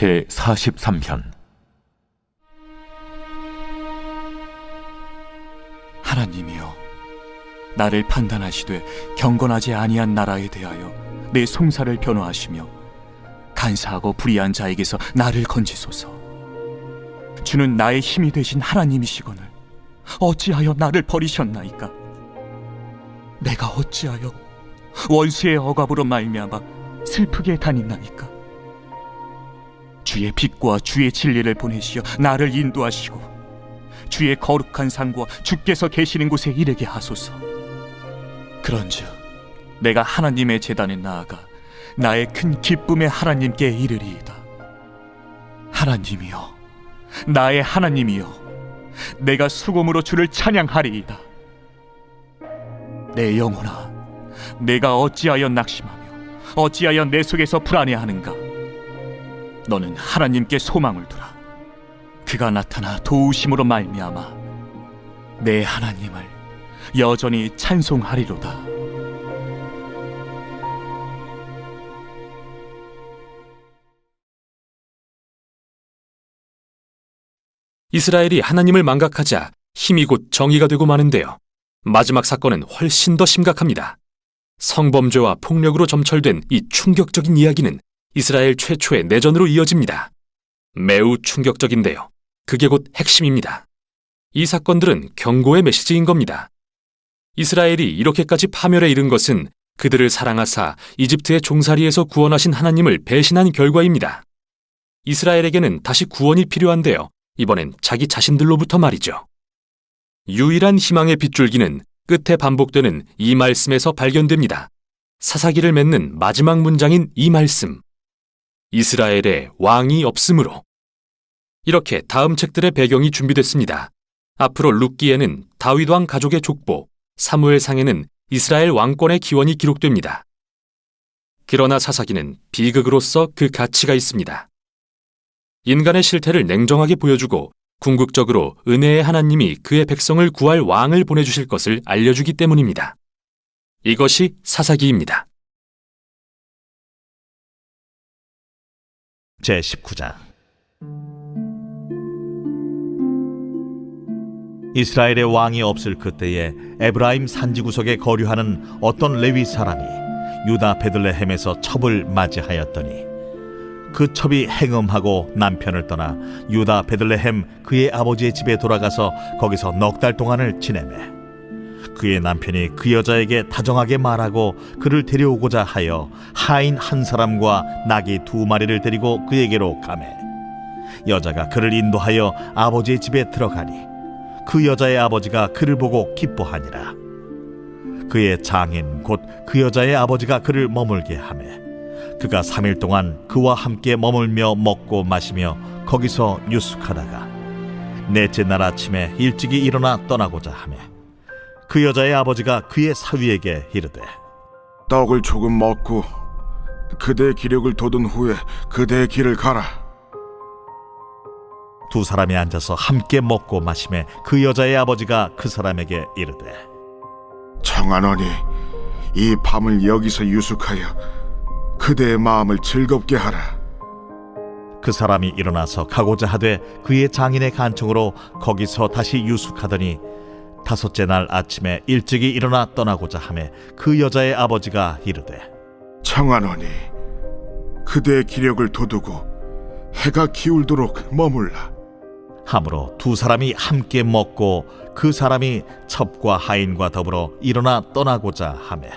제43편. 하나님이여, 나를 판단하시되 경건하지 아니한 나라에 대하여 내 송사를 변호하시며 간사하고 불의한 자에게서 나를 건지소서. 주는 나의 힘이 되신 하나님이시거늘 어찌하여 나를 버리셨나이까? 내가 어찌하여 원수의 억압으로 말미암아 슬프게 다니나이까? 주의 빛과 주의 진리를 보내시어 나를 인도하시고 주의 거룩한 상과 주께서 계시는 곳에 이르게 하소서. 그런즉 내가 하나님의 제단에 나아가 나의 큰 기쁨의 하나님께 이르리이다. 하나님이여, 나의 하나님이여, 내가 수금으로 주를 찬양하리이다. 내 영혼아, 내가 어찌하여 낙심하며 어찌하여 내 속에서 불안해하는가? 너는 하나님께 소망을 두라. 그가 나타나 도우심으로 말미암아 내 하나님을 여전히 찬송하리로다. 이스라엘이 하나님을 망각하자 힘이 곧 정의가 되고 마는데요. 마지막 사건은 훨씬 더 심각합니다. 성범죄와 폭력으로 점철된 이 충격적인 이야기는 이스라엘 최초의 내전으로 이어집니다. 매우 충격적인데요. 그게 곧 핵심입니다. 이 사건들은 경고의 메시지인 겁니다. 이스라엘이 이렇게까지 파멸에 이른 것은 그들을 사랑하사 이집트의 종살이에서 구원하신 하나님을 배신한 결과입니다. 이스라엘에게는 다시 구원이 필요한데요. 이번엔 자기 자신들로부터 말이죠. 유일한 희망의 빗줄기는 끝에 반복되는 이 말씀에서 발견됩니다. 사사기를 맺는 마지막 문장인 이 말씀. 이스라엘에 왕이 없으므로. 이렇게 다음 책들의 배경이 준비됐습니다. 앞으로 룻기에는 다윗 왕 가족의 족보, 사무엘상에는 이스라엘 왕권의 기원이 기록됩니다. 그러나 사사기는 비극으로서 그 가치가 있습니다. 인간의 실태를 냉정하게 보여주고 궁극적으로 은혜의 하나님이 그의 백성을 구할 왕을 보내주실 것을 알려주기 때문입니다. 이것이 사사기입니다. 제19장. 이스라엘의 왕이 없을 그때에 에브라임 산지구석에 거류하는 어떤 레위 사람이 유다 베들레헴에서 첩을 맞이하였더니 그 첩이 행음하고 남편을 떠나 유다 베들레헴 그의 아버지의 집에 돌아가서 거기서 넉 달 동안을 지내매 그의 남편이 그 여자에게 다정하게 말하고 그를 데려오고자 하여 하인 한 사람과 나귀 2마리를 데리고 그에게로 가매 여자가 그를 인도하여 아버지의 집에 들어가니 그 여자의 아버지가 그를 보고 기뻐하니라. 그의 장인 곧 그 여자의 아버지가 그를 머물게 하매 그가 3일 동안 그와 함께 머물며 먹고 마시며 거기서 유숙하다가 넷째 날 아침에 일찍이 일어나 떠나고자 하매 그 여자의 아버지가 그의 사위에게 이르되 떡을 조금 먹고 그대의 기력을 돋운 후에 그대의 길을 가라. 두 사람이 앉아서 함께 먹고 마시매 그 여자의 아버지가 그 사람에게 이르되 청하노니 이 밤을 여기서 유숙하여 그대의 마음을 즐겁게 하라. 그 사람이 일어나서 가고자 하되 그의 장인의 간청으로 거기서 다시 유숙하더니 5째 날 아침에 일찍이 일어나 떠나고자 하매 그 여자의 아버지가 이르되 청하노니 그대의 기력을 돋우고 해가 기울도록 머물라. 하므로 두 사람이 함께 먹고 그 사람이 첩과 하인과 더불어 일어나 떠나고자 하매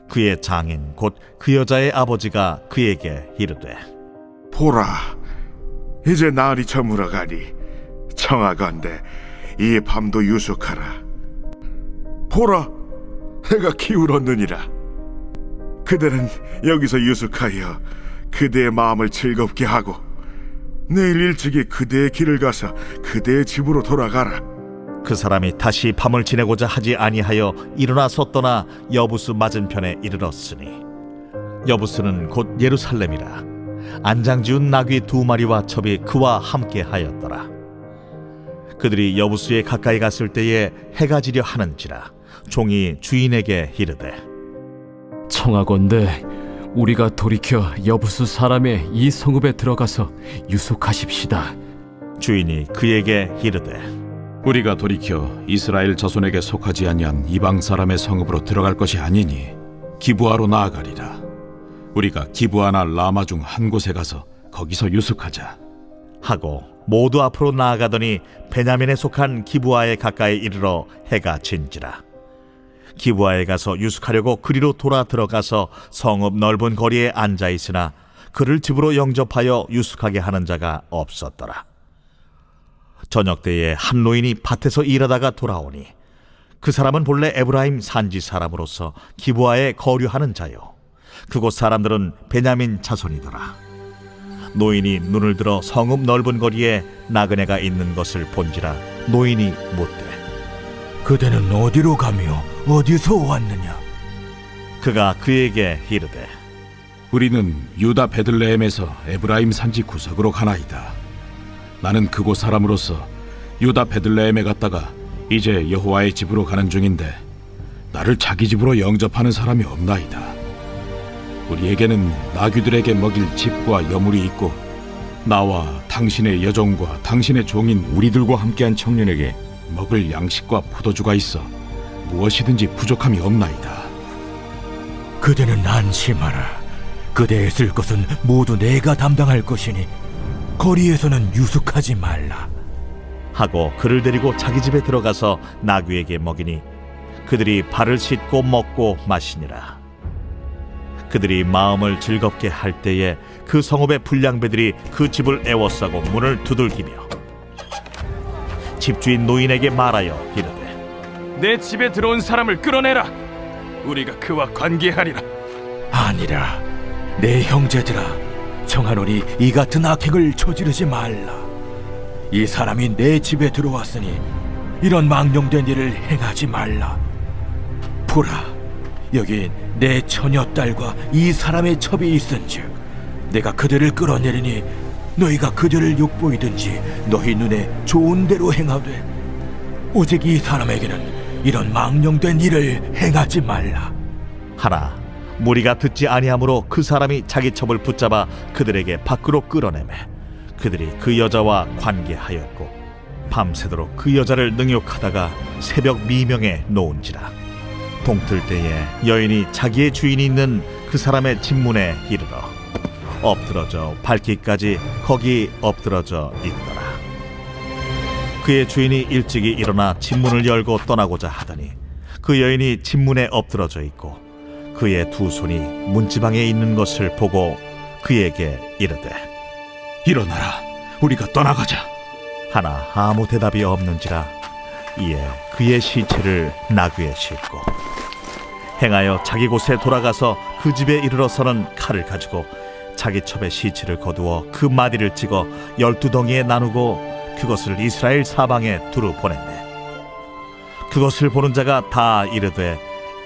그의 장인 곧 그 여자의 아버지가 그에게 이르되 보라, 이제 날이 저물어가니 청하건대 이 밤도 유숙하라. 보라, 해가 기울었느니라. 그대는 여기서 유숙하여 그대의 마음을 즐겁게 하고 내일 일찍이 그대의 길을 가서 그대의 집으로 돌아가라. 그 사람이 다시 밤을 지내고자 하지 아니하여 일어나서 떠나 여부스 맞은편에 이르렀으니 여부스는 곧 예루살렘이라. 안장지운 나귀 2마리와 첩이 그와 함께 하였더라. 그들이 여부스에 가까이 갔을 때에 해가 지려 하는지라 종이 주인에게 이르되 청하건대 우리가 돌이켜 여부수 사람의 이 성읍에 들어가서 유숙하십시다. 주인이 그에게 이르되 우리가 돌이켜 이스라엘 자손에게 속하지 아니한 이방 사람의 성읍으로 들어갈 것이 아니니 기브아로 나아가리라. 우리가 기브아나 라마 중 한 곳에 가서 거기서 유숙하자. 하고 모두 앞으로 나아가더니 베냐민에 속한 기브아에 가까이 이르러 해가 진지라. 기브아에 가서 유숙하려고 그리로 돌아 들어가서 성읍 넓은 거리에 앉아 있으나 그를 집으로 영접하여 유숙하게 하는 자가 없었더라. 저녁 때에 한 노인이 밭에서 일하다가 돌아오니 그 사람은 본래 에브라임 산지 사람으로서 기브아에 거류하는 자요, 그곳 사람들은 베냐민 자손이더라. 노인이 눈을 들어 성읍 넓은 거리에 나그네가 있는 것을 본지라. 노인이 묻되 그대는 어디로 가며 어디서 왔느냐? 그가 그에게 이르되 우리는 유다 베들레헴에서 에브라임 산지 구석으로 가나이다. 나는 그곳 사람으로서 유다 베들레헴에 갔다가 이제 여호와의 집으로 가는 중인데 나를 자기 집으로 영접하는 사람이 없나이다. 우리에게는 나귀들에게 먹일 집과 여물이 있고 나와 당신의 여종과 당신의 종인 우리들과 함께한 청년에게 먹을 양식과 포도주가 있어 무엇이든지 부족함이 없나이다. 그대는 안심하라. 그대의 쓸 것은 모두 내가 담당할 것이니 거리에서는 유숙하지 말라. 하고 그를 데리고 자기 집에 들어가서 나귀에게 먹이니 그들이 발을 씻고 먹고 마시니라. 그들이 마음을 즐겁게 할 때에 그 성읍의 불량배들이 그 집을 애워싸고 문을 두들기며 집주인 노인에게 말하여 이르되 내 집에 들어온 사람을 끌어내라. 우리가 그와 관계하리라. 아니라 내 형제들아, 청하노니 이 같은 악행을 저지르지 말라. 이 사람이 내 집에 들어왔으니 이런 망령된 일을 행하지 말라. 보라, 여기 내 처녀딸과 이 사람의 첩이 있은즉 내가 그들을 끌어내리니 너희가 그들을 욕보이든지 너희 눈에 좋은 대로 행하되 오직 이 사람에게는 이런 망령된 일을 행하지 말라. 하나 무리가 듣지 아니하므로 그 사람이 자기 첩을 붙잡아 그들에게 밖으로 끌어내매 그들이 그 여자와 관계하였고 밤새도록 그 여자를 능욕하다가 새벽 미명에 놓은지라. 동틀 때에 여인이 자기의 주인이 있는 그 사람의 집문에 이르러 엎드러져 밟기까지 거기 엎드러져 있더라. 그의 주인이 일찍이 일어나 집문을 열고 떠나고자 하더니 그 여인이 집문에 엎드러져 있고 그의 두 손이 문지방에 있는 것을 보고 그에게 이르되 일어나라, 우리가 떠나가자. 하나 아무 대답이 없는지라. 이에 그의 시체를 나귀에 싣고 행하여 자기 곳에 돌아가서 그 집에 이르러서는 칼을 가지고 자기 첩의 시체를 거두어 그 마디를 찍어 12덩이에 나누고 그것을 이스라엘 사방에 두루 보냈네. 그것을 보는 자가 다 이르되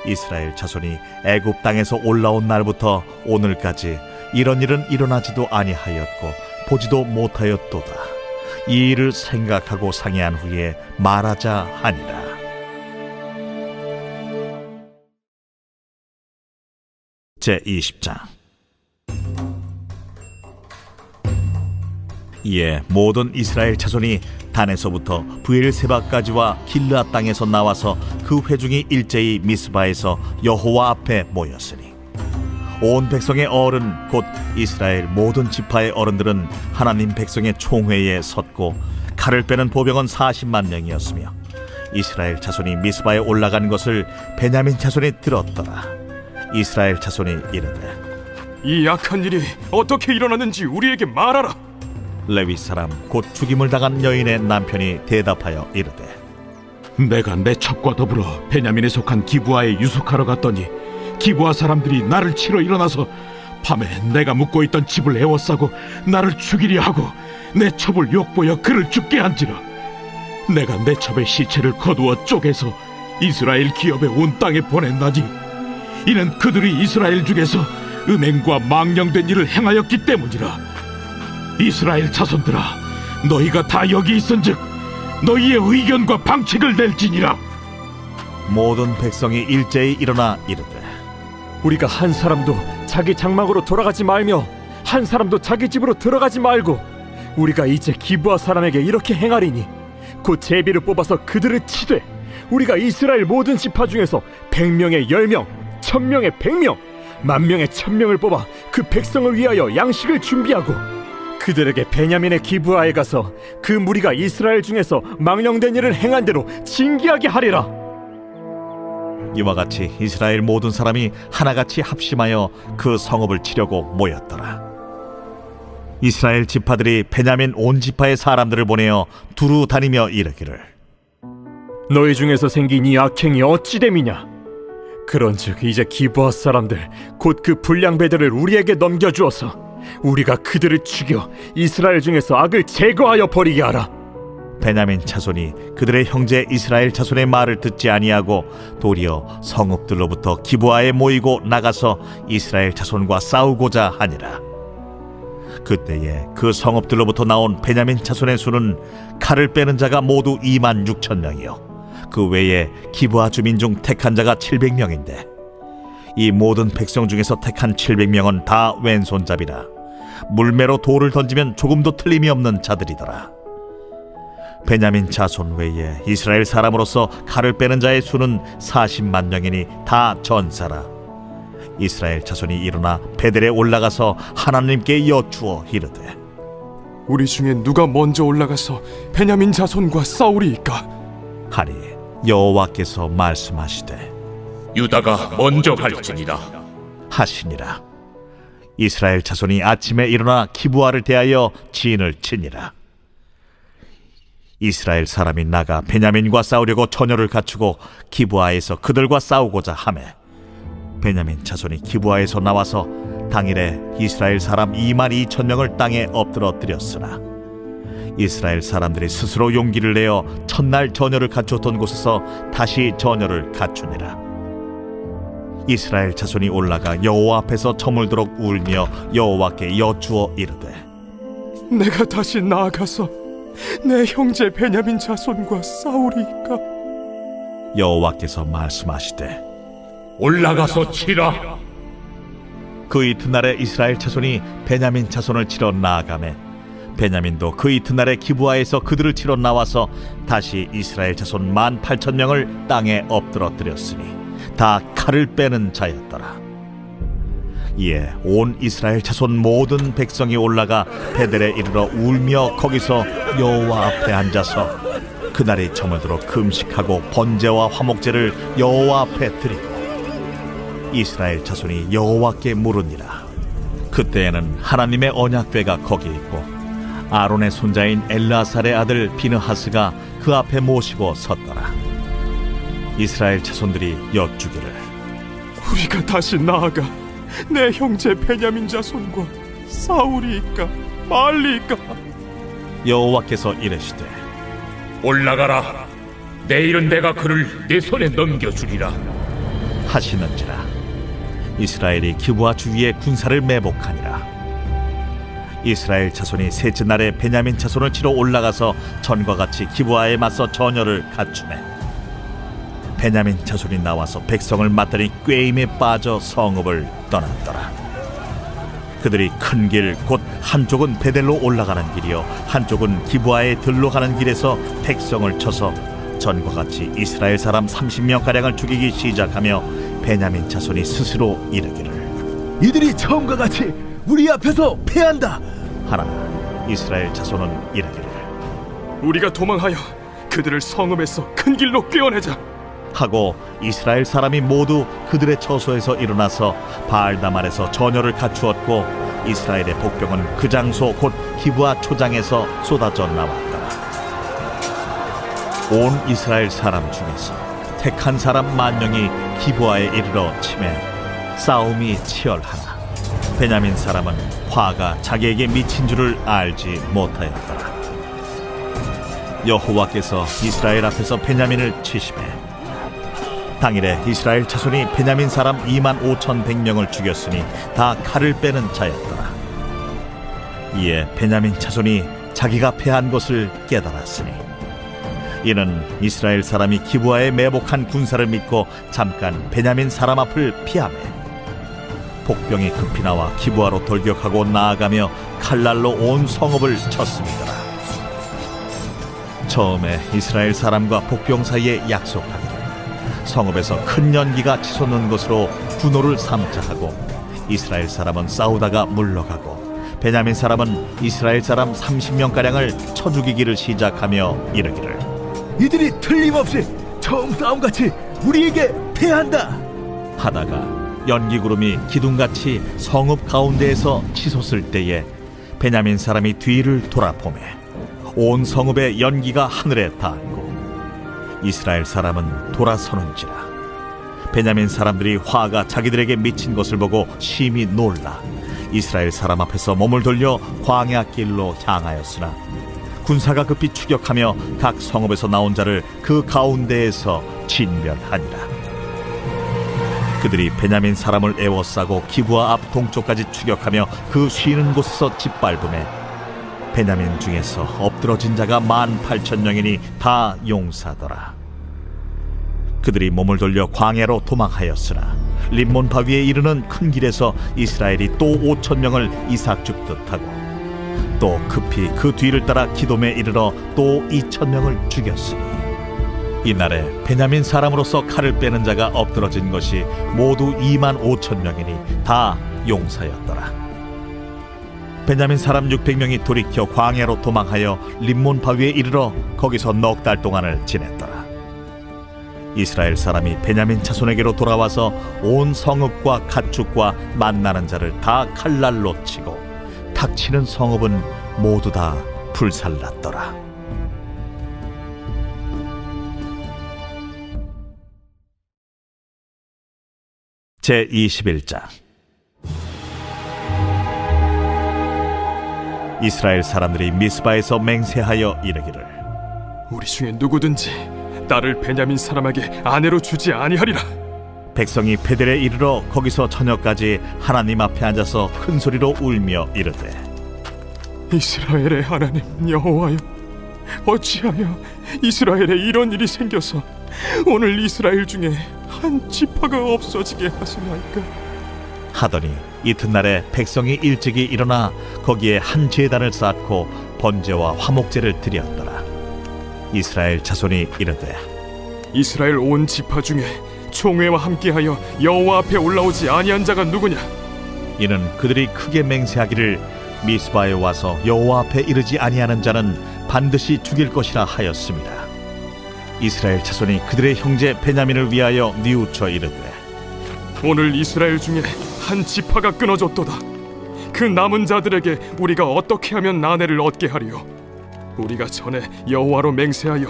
이스라엘 자손이 애굽 땅에서 올라온 날부터 오늘까지 이런 일은 일어나지도 아니하였고 보지도 못하였도다. 이 일을 생각하고 상의한 후에 말하자 하니라. 제20장. 이에 모든 이스라엘 자손이 단에서부터 브엘세바까지와 길르앗 땅에서 나와서 그 회중이 일제히 미스바에서 여호와 앞에 모였으니 온 백성의 어른 곧 이스라엘 모든 지파의 어른들은 하나님 백성의 총회에 섰고 칼을 빼는 보병은 40만 명이었으며 이스라엘 자손이 미스바에 올라간 것을 베냐민 자손이 들었더라. 이스라엘 자손이 이르되 이 악한 일이 어떻게 일어났는지 우리에게 말하라. 레위 사람 곧 죽임을 당한 여인의 남편이 대답하여 이르되 내가 내 첩과 더불어 베냐민에 속한 기브아에 유숙하러 갔더니 기브아 사람들이 나를 치러 일어나서 밤에 내가 묵고 있던 집을 에워싸고 나를 죽이려 하고 내 첩을 욕보여 그를 죽게 한지라. 내가 내 첩의 시체를 거두어 쪼개서 이스라엘 기업에 온 땅에 보냈나니 이는 그들이 이스라엘 중에서 음행과 망령된 일을 행하였기 때문이라. 이스라엘 자손들아, 너희가 다 여기 있은즉 너희의 의견과 방책을 낼지니라. 모든 백성이 일제히 일어나 이르되 우리가 한 사람도 자기 장막으로 돌아가지 말며 한 사람도 자기 집으로 들어가지 말고 우리가 이제 기브아 사람에게 이렇게 행하리니 곧 제비를 뽑아서 그들을 치되 우리가 이스라엘 모든 지파 중에서 100명에 10명, 1000명에 100명, 10,000명에 1000명을 뽑아 그 백성을 위하여 양식을 준비하고 그들에게 베냐민의 기브아에 가서 그 무리가 이스라엘 중에서 망령된 일을 행한 대로 징계하게 하리라. 이와 같이 이스라엘 모든 사람이 하나같이 합심하여 그 성읍을 치려고 모였더라. 이스라엘 지파들이 베냐민 온 지파의 사람들을 보내어 두루 다니며 이르기를 너희 중에서 생긴 이 악행이 어찌 됨이냐? 그런즉 이제 기브아 사람들 곧 그 불량배들을 우리에게 넘겨주어서 우리가 그들을 죽여 이스라엘 중에서 악을 제거하여 버리게 하라. 베냐민 자손이 그들의 형제 이스라엘 자손의 말을 듣지 아니하고 도리어 성읍들로부터 기브아에 모이고 나가서 이스라엘 자손과 싸우고자 하니라. 그때에 그 성읍들로부터 나온 베냐민 자손의 수는 칼을 빼는 자가 모두 26,000명이요 그 외에 기브아 주민 중 택한 자가 700명인데 이 모든 백성 중에서 택한 700명은 다 왼손잡이라 물매로 돌을 던지면 조금도 틀림이 없는 자들이더라. 베냐민 자손 외에 이스라엘 사람으로서 칼을 빼는 자의 수는 40만 명이니 다 전사라. 이스라엘 자손이 일어나 베델에 올라가서 하나님께 여쭈어 이르되 우리 중에 누가 먼저 올라가서 베냐민 자손과 싸우리이까? 하니 여호와께서 말씀하시되 유다가 먼저 갈지니라 하시니라. 이스라엘 자손이 아침에 일어나 기브아를 대하여 진을 치니라. 이스라엘 사람이 나가 베냐민과 싸우려고 전열을 갖추고 기브아에서 그들과 싸우고자 하매 베냐민 자손이 기브아에서 나와서 당일에 이스라엘 사람 22,000명을 땅에 엎드러뜨렸으나 이스라엘 사람들이 스스로 용기를 내어 첫날 전열을 갖추었던 곳에서 다시 전열을 갖추니라. 이스라엘 자손이 올라가 여호와 앞에서 저물도록 울며 여호와께 여쭈어 이르되 내가 다시 나아가서 내 형제 베냐민 자손과 싸우리이까? 여호와께서 말씀하시되 올라가서 치라 그 이튿날에 이스라엘 자손이 베냐민 자손을 치러 나아가매 베냐민도 그 이튿날에 기브아에서 그들을 치러 나와서 다시 이스라엘 자손 18,000명을 땅에 엎드러뜨렸으니 다 칼을 빼는 자였더라. 이에 온 이스라엘 자손 모든 백성이 올라가 베델에 이르러 울며 거기서 여호와 앞에 앉아서 그날이 저물도록 금식하고 번제와 화목제를 여호와 앞에 드리고 이스라엘 자손이 여호와께 물으니라. 그때에는 하나님의 언약궤가 거기 있고 아론의 손자인 엘르아살의 아들 비느하스가 그 앞에 모시고 섰더라. 이스라엘 자손들이 여쭈기를 우리가 다시 나아가 내 형제 베냐민 자손과 싸우리이까 말리이까? 여호와께서 이르시되 올라가라 내일은 내가 그를 내 손에 넘겨주리라 하시는지라. 이스라엘이 기브아 주위에 군사를 매복하니라. 이스라엘 자손이 셋째 날에 베냐민 자손을 치러 올라가서 전과 같이 기브아에 맞서 전열을 갖추매 베냐민 자손이 나와서 백성을 맞더니 꾀임에 빠져 성읍을 떠났더라. 그들이 큰 길 곧 한쪽은 베델로 올라가는 길이요 한쪽은 기브아에 들로 가는 길에서 백성을 쳐서 전과 같이 이스라엘 사람 30명가량을 죽이기 시작하며 베냐민 자손이 스스로 이르기를 이들이 처음과 같이 우리 앞에서 패한다 하나 이스라엘 자손은 이르기를 우리가 도망하여 그들을 성읍에서 큰 길로 꿰어내자 하고 이스라엘 사람이 모두 그들의 처소에서 일어나서 바알다말에서 전열을 갖추었고 이스라엘의 복병은 그 장소 곧 기브아 초장에서 쏟아져 나왔더라. 온 이스라엘 사람 중에서 택한 사람 10,000명이 기브아에 이르러 치매 싸움이 치열하나 베냐민 사람은 화가 자기에게 미친 줄을 알지 못하였더라. 여호와께서 이스라엘 앞에서 베냐민을 치시매 당일에 이스라엘 자손이 베냐민 사람 25,100명을 죽였으니 다 칼을 빼는 자였더라. 이에 베냐민 자손이 자기가 패한 것을 깨달았으니 이는 이스라엘 사람이 기브아에 매복한 군사를 믿고 잠깐 베냐민 사람 앞을 피하매 복병이 급히 나와 기브아로 돌격하고 나아가며 칼날로 온 성읍을 쳤습니다. 처음에 이스라엘 사람과 복병 사이에 약속하기를 성읍에서 큰 연기가 치솟는 것으로 분노를 삼자 하고 이스라엘 사람은 싸우다가 물러가고 베냐민 사람은 이스라엘 사람 30명가량을 쳐 죽이기를 시작하며 이르기를 이들이 틀림없이 처음 싸움같이 우리에게 패한다 하다가 연기구름이 기둥같이 성읍 가운데에서 치솟을 때에 베냐민 사람이 뒤를 돌아보매 온 성읍의 연기가 하늘에 닿았고 이스라엘 사람은 돌아서는지라. 베냐민 사람들이 화가 자기들에게 미친 것을 보고 심히 놀라 이스라엘 사람 앞에서 몸을 돌려 광야 길로 향하였으나 군사가 급히 추격하며 각 성읍에서 나온 자를 그 가운데에서 진멸하니라. 그들이 베냐민 사람을 에워싸고 기브아 앞 동쪽까지 추격하며 그 쉬는 곳에서 짓밟음에 베냐민 중에서 엎드러진 자가 18,000명이니 다 용사더라. 그들이 몸을 돌려 광야로 도망하였으나 림몬 바위에 이르는 큰 길에서 이스라엘이 또 5,000명을 이삭 죽듯 하고 또 급히 그 뒤를 따라 기돔에 이르러 또 2,000명을 죽였으니 이날에 베냐민 사람으로서 칼을 빼는 자가 엎드러진 것이 모두 25,000명이니 다 용사였더라. 베냐민 사람 600명이 돌이켜 광야로 도망하여 림몬 바위에 이르러 거기서 넉 달 동안을 지냈더라. 이스라엘 사람이 베냐민 자손에게로 돌아와서 온 성읍과 가축과 만나는 자를 다 칼날로 치고 탁치는 성읍은 모두 다 불살랐더라. 제21장 이스라엘 사람들이 미스바에서 맹세하여 이르기를 우리 중에 누구든지 딸을 베냐민 사람에게 아내로 주지 아니하리라. 백성이 베델에 이르러 거기서 저녁까지 하나님 앞에 앉아서 큰 소리로 울며 이르되 이스라엘의 하나님 여호와여, 어찌하여 이스라엘에 이런 일이 생겨서 오늘 이스라엘 중에 한 지파가 없어지게 하시나이까? 하더니 이튿날에 백성이 일찍이 일어나 거기에 한 제단을 쌓고 번제와 화목제를 드렸더라. 이스라엘 자손이 이르되 이스라엘 온 지파 중에 총회와 함께하여 여호와 앞에 올라오지 아니한 자가 누구냐? 이는 그들이 크게 맹세하기를 미스바에 와서 여호와 앞에 이르지 아니하는 자는 반드시 죽일 것이라 하였습니다. 이스라엘 자손이 그들의 형제 베냐민을 위하여 뉘우쳐 이르되 오늘 이스라엘 중에 한 지파가 끊어졌도다. 그 남은 자들에게 우리가 어떻게 하면 아내를 얻게 하리요? 우리가 전에 여호와로 맹세하여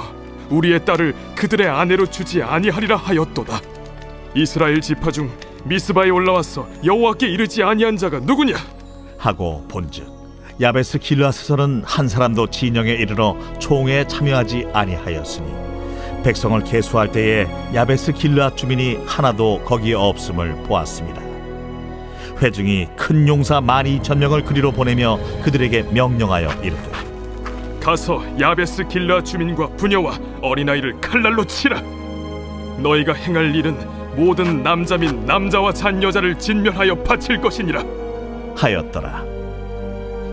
우리의 딸을 그들의 아내로 주지 아니하리라 하였도다. 이스라엘 지파 중 미스바에 올라와서 여호와께 이르지 아니한 자가 누구냐? 하고 본즉 야베스 길르앗에서는 한 사람도 진영에 이르러 총회에 참여하지 아니하였으니 백성을 계수할 때에 야베스 길르앗 주민이 하나도 거기에 없음을 보았습니다. 회중이 큰 용사 12,000명을 그리로 보내며 그들에게 명령하여 이르되 가서 야베스 길르앗 주민과 부녀와 어린아이를 칼날로 치라. 너희가 행할 일은 모든 남자 및 남자와 잔 여자를 진멸하여 바칠 것이니라 하였더라.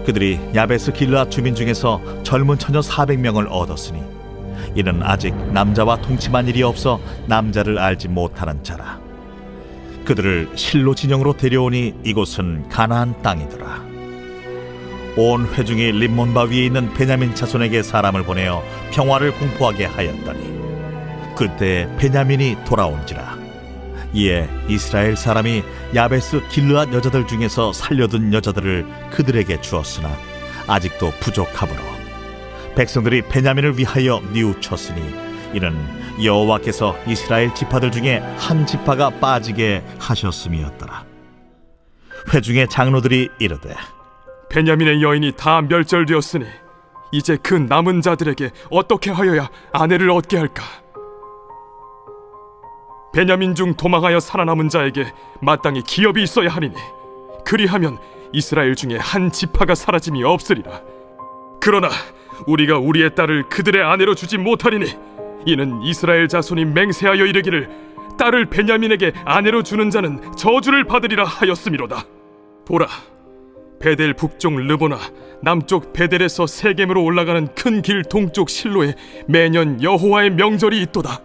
그들이 야베스 길르앗 주민 중에서 젊은 처녀 400명을 얻었으니 이는 아직 남자와 통침한 일이 없어 남자를 알지 못하는 자라. 그들을 실로 진영으로 데려오니 이곳은 가나안 땅이더라. 온 회중이 림몬바 위에 있는 베냐민 자손에게 사람을 보내어 평화를 공포하게 하였더니 그때 베냐민이 돌아온지라. 이에 이스라엘 사람이 야베스 길르앗 여자들 중에서 살려둔 여자들을 그들에게 주었으나 아직도 부족하므로 백성들이 베냐민을 위하여 뉘우쳤으니 이는 여호와께서 이스라엘 지파들 중에 한 지파가 빠지게 하셨음이었더라. 회중의 장로들이 이르되 베냐민의 여인이 다 멸절되었으니 이제 그 남은 자들에게 어떻게 하여야 아내를 얻게 할까? 베냐민 중 도망하여 살아남은 자에게 마땅히 기업이 있어야 하리니 그리하면 이스라엘 중에 한 지파가 사라짐이 없으리라. 그러나 우리가 우리의 딸을 그들의 아내로 주지 못하리니 이는 이스라엘 자손이 맹세하여 이르기를 딸을 베냐민에게 아내로 주는 자는 저주를 받으리라 하였음이로다. 보라, 베델 북쪽 르보나 남쪽 베델에서 세겜으로 올라가는 큰 길 동쪽 실로에 매년 여호와의 명절이 있도다.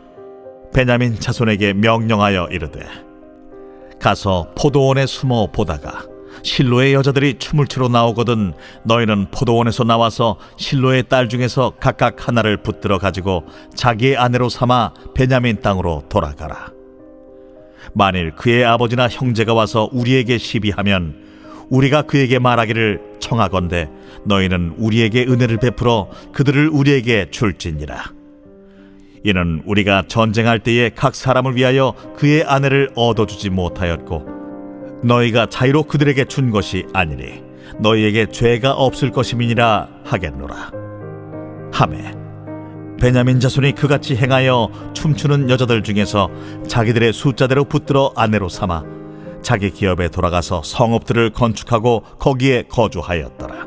베냐민 자손에게 명령하여 이르되 가서 포도원에 숨어 보다가 실로의 여자들이 춤을 추러 나오거든 너희는 포도원에서 나와서 실로의 딸 중에서 각각 하나를 붙들어 가지고 자기의 아내로 삼아 베냐민 땅으로 돌아가라. 만일 그의 아버지나 형제가 와서 우리에게 시비하면 우리가 그에게 말하기를 청하건대 너희는 우리에게 은혜를 베풀어 그들을 우리에게 줄지니라. 이는 우리가 전쟁할 때에 각 사람을 위하여 그의 아내를 얻어주지 못하였고 너희가 자유로 그들에게 준 것이 아니니 너희에게 죄가 없을 것임이니라 하겠노라. 하매 베냐민 자손이 그같이 행하여 춤추는 여자들 중에서 자기들의 숫자대로 붙들어 아내로 삼아 자기 기업에 돌아가서 성읍들을 건축하고 거기에 거주하였더라.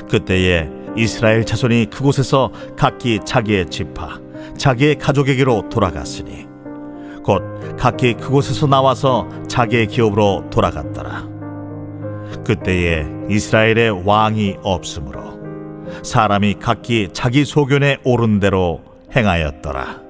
그때에 이스라엘 자손이 그곳에서 각기 자기의 지파 자기의 가족에게로 돌아갔으니 곧 각기 그곳에서 나와서 자기의 기업으로 돌아갔더라. 그때에 이스라엘의 왕이 없으므로 사람이 각기 자기 소견에 오른 대로 행하였더라.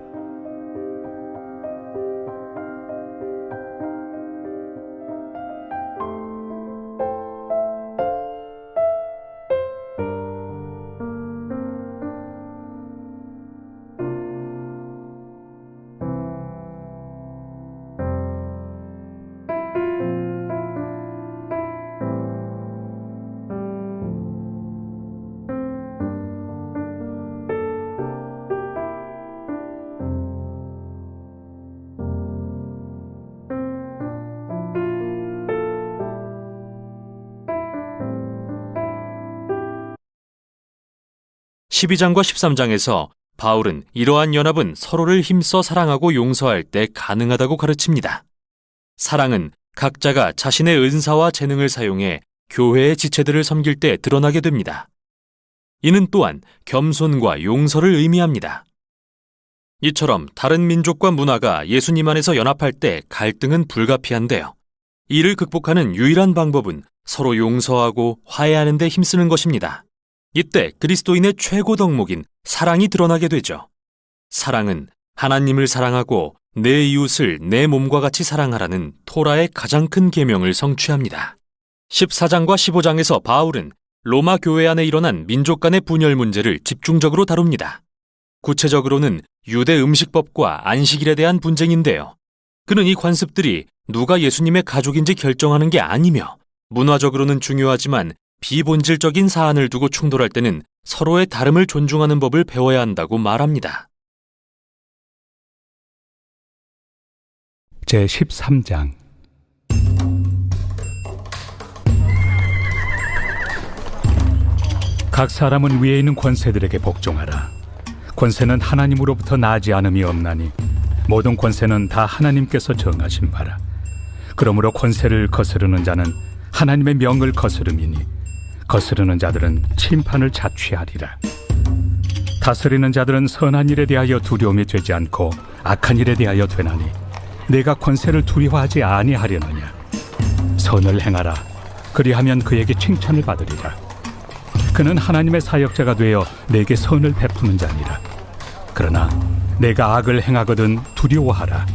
(12장과) (13장에서) 바울은 이러한 연합은 서로를 힘써 사랑하고 용서할 때 가능하다고 가르칩니다. 사랑은 각자가 자신의 은사와 재능을 사용해 교회의 지체들을 섬길 때 드러나게 됩니다. 이는 또한 겸손과 용서를 의미합니다. 이처럼 다른 민족과 문화가 예수님 안에서 연합할 때 갈등은 불가피한데요. 이를 극복하는 유일한 방법은 서로 용서하고 화해하는 데 힘쓰는 것입니다. 이때 그리스도인의 최고 덕목인 사랑이 드러나게 되죠. 사랑은 하나님을 사랑하고 내 이웃을 내 몸과 같이 사랑하라는 토라의 가장 큰 계명을 성취합니다. 14장과 15장에서 바울은 로마 교회 안에 일어난 민족 간의 분열 문제를 집중적으로 다룹니다. 구체적으로는 유대 음식법과 안식일에 대한 분쟁인데요. 그는 이 관습들이 누가 예수님의 가족인지 결정하는 게 아니며 문화적으로는 중요하지만 비본질적인 사안을 두고 충돌할 때는 서로의 다름을 존중하는 법을 배워야 한다고 말합니다. 제13장 각 사람은 위에 있는 권세들에게 복종하라. 권세는 하나님으로부터 나지 않음이 없나니 모든 권세는 다 하나님께서 정하신 바라. 그러므로 권세를 거스르는 자는 하나님의 명을 거스름이니 거스르는 자들은 심판을 자취하리라. 다스리는 자들은 선한 일에 대하여 두려움이 되지 않고 악한 일에 대하여 되나니 내가 권세를 두려워하지 아니하려느냐. 선을 행하라. 그리하면 그에게 칭찬을 받으리라. 그는 하나님의 사역자가 되어 내게 선을 베푸는 자니라. 그러나 내가 악을 행하거든 두려워하라.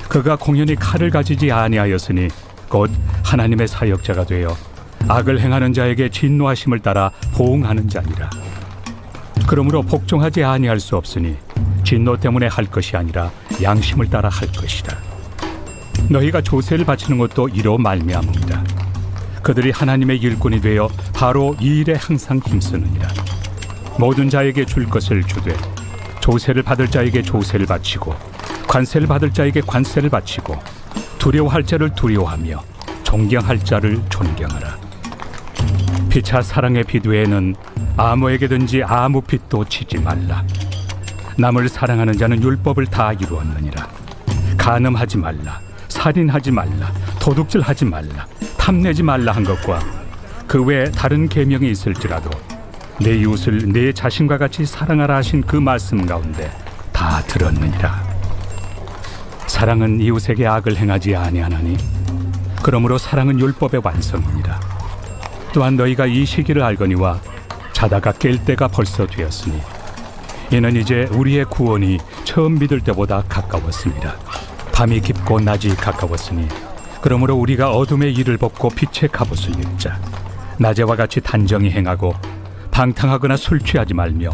그가 공연히 칼을 가지지 아니하였으니 곧 하나님의 사역자가 되어 악을 행하는 자에게 진노하심을 따라 보응하는 자니라. 그러므로 복종하지 아니할 수 없으니 진노 때문에 할 것이 아니라 양심을 따라 할 것이라. 너희가 조세를 바치는 것도 이로 말미암음이라. 그들이 하나님의 일꾼이 되어 바로 이 일에 항상 힘쓰느니라. 모든 자에게 줄 것을 주되 조세를 받을 자에게 조세를 바치고 관세를 받을 자에게 관세를 바치고 두려워할 자를 두려워하며 존경할 자를 존경하라. 피차 사랑의 비두에는 아무에게든지 아무 빚도 지지 말라. 남을 사랑하는 자는 율법을 다 이루었느니라. 간음하지 말라, 살인하지 말라, 도둑질하지 말라, 탐내지 말라 한 것과 그 외에 다른 계명이 있을지라도 내 이웃을 내 자신과 같이 사랑하라 하신 그 말씀 가운데 다 들었느니라. 사랑은 이웃에게 악을 행하지 아니하나니 그러므로 사랑은 율법의 완성이니라. 또한 너희가 이 시기를 알거니와 자다가 깰 때가 벌써 되었으니 이는 이제 우리의 구원이 처음 믿을 때보다 가까웠습니다. 밤이 깊고 낮이 가까웠으니 그러므로 우리가 어둠의 일을 벗고 빛의 갑옷을 입자. 낮에와 같이 단정히 행하고 방탕하거나 술 취하지 말며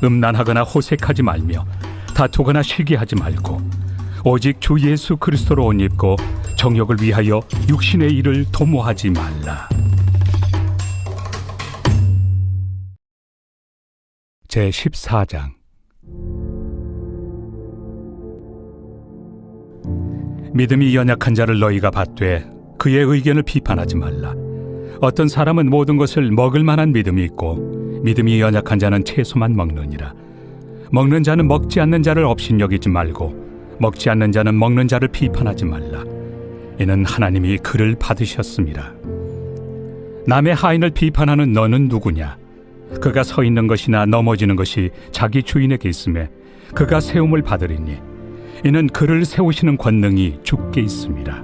음란하거나 호색하지 말며 다투거나 시기하지 말고 오직 주 예수 그리스도로 옷 입고 정욕을 위하여 육신의 일을 도모하지 말라. 제14장. 믿음이 연약한 자를 너희가 받되 그의 의견을 비판하지 말라. 어떤 사람은 모든 것을 먹을 만한 믿음이 있고 믿음이 연약한 자는 채소만 먹느니라. 먹는 자는 먹지 않는 자를 업신여기지 말고 먹지 않는 자는 먹는 자를 비판하지 말라. 이는 하나님이 그를 받으셨습니다. 남의 하인을 비판하는 너는 누구냐? 그가 서 있는 것이나 넘어지는 것이 자기 주인에게 있음에 그가 세움을 받으리니 이는 그를 세우시는 권능이 주께 있습니다.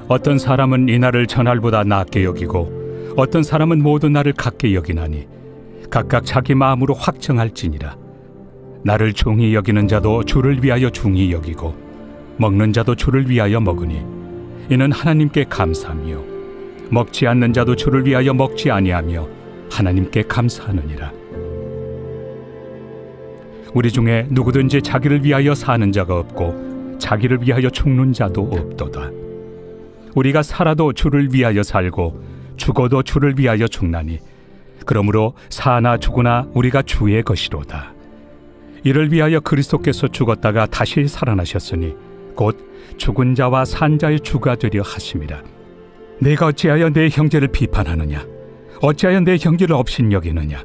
어떤 사람은 이 날을 전날보다 낮게 여기고 어떤 사람은 모든 날을 같게 여기나니 각각 자기 마음으로 확정할지니라. 나를 중히 여기는 자도 주를 위하여 중히 여기고 먹는 자도 주를 위하여 먹으니 이는 하나님께 감사하며 먹지 않는 자도 주를 위하여 먹지 아니하며 하나님께 감사하느니라. 우리 중에 누구든지 자기를 위하여 사는 자가 없고 자기를 위하여 죽는 자도 없도다. 우리가 살아도 주를 위하여 살고 죽어도 주를 위하여 죽나니 그러므로 사나 죽으나 우리가 주의 것이로다. 이를 위하여 그리스도께서 죽었다가 다시 살아나셨으니 곧 죽은 자와 산 자의 주가 되려 하심이라. 내가 어찌하여 내 형제를 비판하느냐? 어찌하여 내 형제를 업신여기느냐?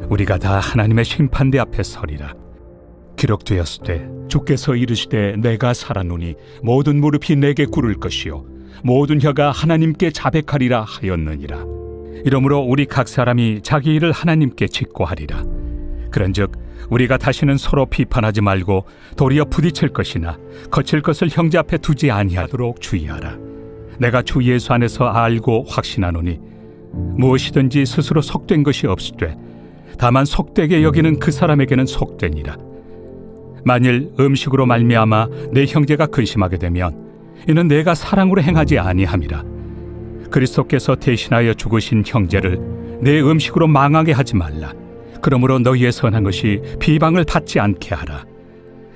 우리가 다 하나님의 심판대 앞에 서리라. 기록되었으되 주께서 이르시되 내가 살아노니 모든 무릎이 내게 꿇을 것이요 모든 혀가 하나님께 자백하리라 하였느니라. 이러므로 우리 각 사람이 자기 일을 하나님께 직고하리라. 그런즉 우리가 다시는 서로 비판하지 말고 도리어 부딪힐 것이나 거칠 것을 형제 앞에 두지 아니하도록 주의하라. 내가 주 예수 안에서 알고 확신하노니 무엇이든지 스스로 속된 것이 없으되 다만 속되게 여기는 그 사람에게는 속되니라. 만일 음식으로 말미암아 내 형제가 근심하게 되면 이는 내가 사랑으로 행하지 아니함이라. 그리스도께서 대신하여 죽으신 형제를 내 음식으로 망하게 하지 말라. 그러므로 너희의 선한 것이 비방을 받지 않게 하라.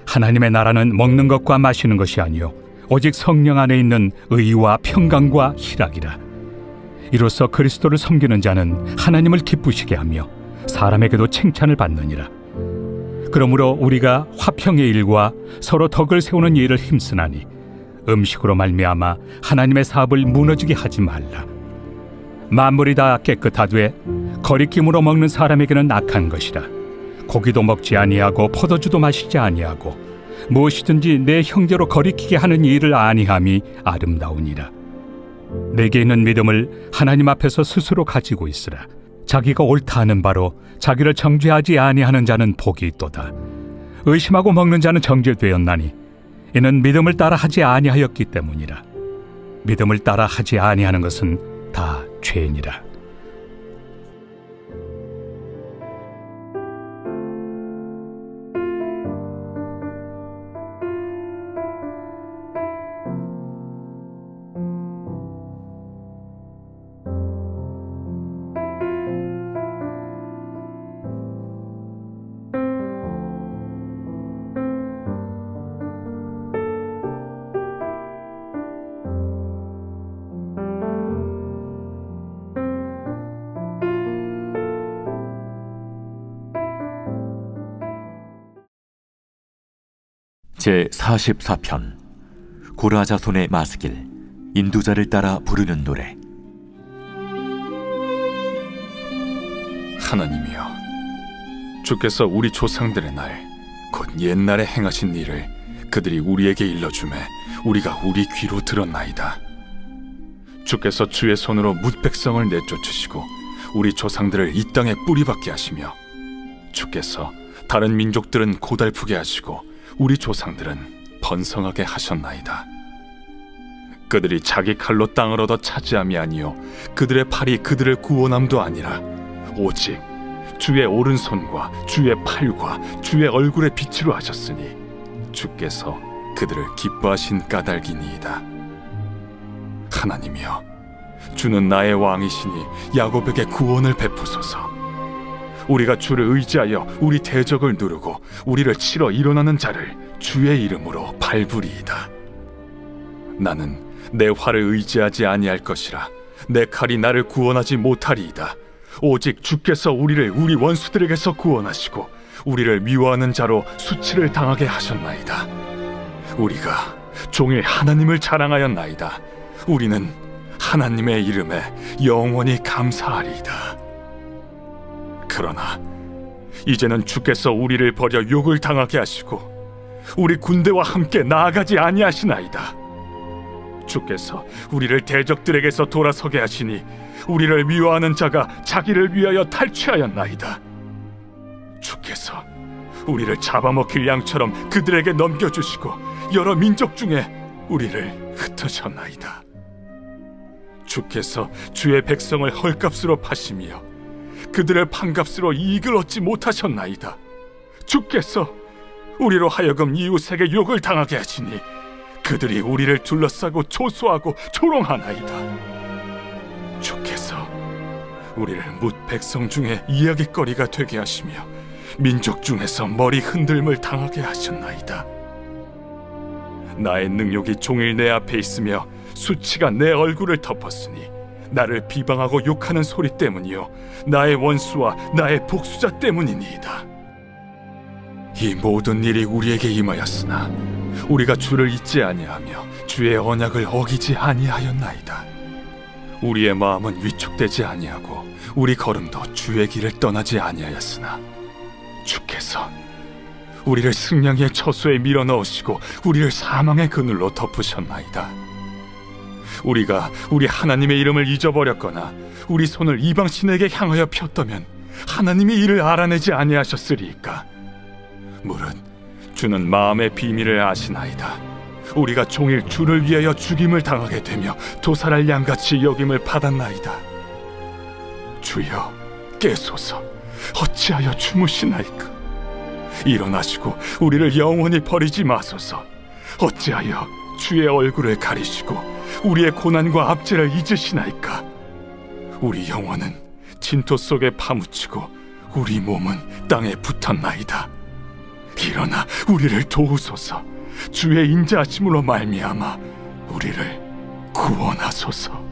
하나님의 나라는 먹는 것과 마시는 것이 아니요 오직 성령 안에 있는 의와 평강과 희락이라. 이로써 그리스도를 섬기는 자는 하나님을 기쁘시게 하며 사람에게도 칭찬을 받느니라. 그러므로 우리가 화평의 일과 서로 덕을 세우는 일을 힘쓰나니 음식으로 말미암아 하나님의 사업을 무너지게 하지 말라. 만물이 다 깨끗하되 거리낌으로 먹는 사람에게는 악한 것이라. 고기도 먹지 아니하고 포도주도 마시지 아니하고 무엇이든지 내 형제로 거리키게 하는 일을 아니함이 아름다우니라. 내게 있는 믿음을 하나님 앞에서 스스로 가지고 있으라. 자기가 옳다 하는 바로 자기를 정죄하지 아니하는 자는 복이 있도다. 의심하고 먹는 자는 정죄되었나니 이는 믿음을 따라 하지 아니하였기 때문이라. 믿음을 따라 하지 아니하는 것은 다 죄니라. 제44편 고라 자손의 마스길 인도자를 따라 부르는 노래. 하나님이여, 주께서 우리 조상들의 날 곧 옛날에 행하신 일을 그들이 우리에게 일러주매 우리가 우리 귀로 들었나이다. 주께서 주의 손으로 뭇 백성을 내쫓으시고 우리 조상들을 이 땅에 뿌리박게 하시며 주께서 다른 민족들은 고달프게 하시고 우리 조상들은 번성하게 하셨나이다. 그들이 자기 칼로 땅을 얻어 차지함이 아니요 그들의 팔이 그들을 구원함도 아니라 오직 주의 오른손과 주의 팔과 주의 얼굴의 빛으로 하셨으니 주께서 그들을 기뻐하신 까닭이니이다. 하나님이여, 주는 나의 왕이시니 야곱에게 구원을 베푸소서. 우리가 주를 의지하여 우리 대적을 누르고 우리를 치러 일어나는 자를 주의 이름으로 밟으리이다. 나는 내 활을 의지하지 아니할 것이라. 내 칼이 나를 구원하지 못하리이다. 오직 주께서 우리를 우리 원수들에게서 구원하시고 우리를 미워하는 자로 수치를 당하게 하셨나이다. 우리가 종일 하나님을 자랑하였나이다. 우리는 하나님의 이름에 영원히 감사하리이다. 그러나 이제는 주께서 우리를 버려 욕을 당하게 하시고 우리 군대와 함께 나아가지 아니하시나이다. 주께서 우리를 대적들에게서 돌아서게 하시니 우리를 미워하는 자가 자기를 위하여 탈취하였나이다. 주께서 우리를 잡아먹힐 양처럼 그들에게 넘겨주시고 여러 민족 중에 우리를 흩으셨나이다. 주께서 주의 백성을 헐값으로 파시며 그들을 판값으로 이익을 얻지 못하셨나이다. 주께서 우리로 하여금 이웃에게 욕을 당하게 하시니 그들이 우리를 둘러싸고 조소하고 조롱하나이다. 주께서 우리를 뭇 백성 중에 이야깃거리가 되게 하시며 민족 중에서 머리 흔들림을 당하게 하셨나이다. 나의 능욕이 종일 내 앞에 있으며 수치가 내 얼굴을 덮었으니 나를 비방하고 욕하는 소리 때문이요 나의 원수와 나의 복수자 때문이니이다. 이 모든 일이 우리에게 임하였으나 우리가 주를 잊지 아니하며 주의 언약을 어기지 아니하였나이다. 우리의 마음은 위축되지 아니하고 우리 걸음도 주의 길을 떠나지 아니하였으나 주께서 우리를 승냥이의 처소에 밀어넣으시고 우리를 사망의 그늘로 덮으셨나이다. 우리가 우리 하나님의 이름을 잊어버렸거나 우리 손을 이방 신에게 향하여 폈다면 하나님이 이를 알아내지 아니하셨으리이까. 물은 주는 마음의 비밀을 아시나이다. 우리가 종일 주를 위하여 죽임을 당하게 되며 도살할 양같이 여김을 받았나이다. 주여 깨소서. 어찌하여 주무시나이까. 일어나시고 우리를 영원히 버리지 마소서. 어찌하여 주의 얼굴을 가리시고 우리의 고난과 압제를 잊으시나이까. 우리 영혼은 진토 속에 파묻히고 우리 몸은 땅에 붙었나이다. 일어나 우리를 도우소서. 주의 인자하심으로 말미암아 우리를 구원하소서.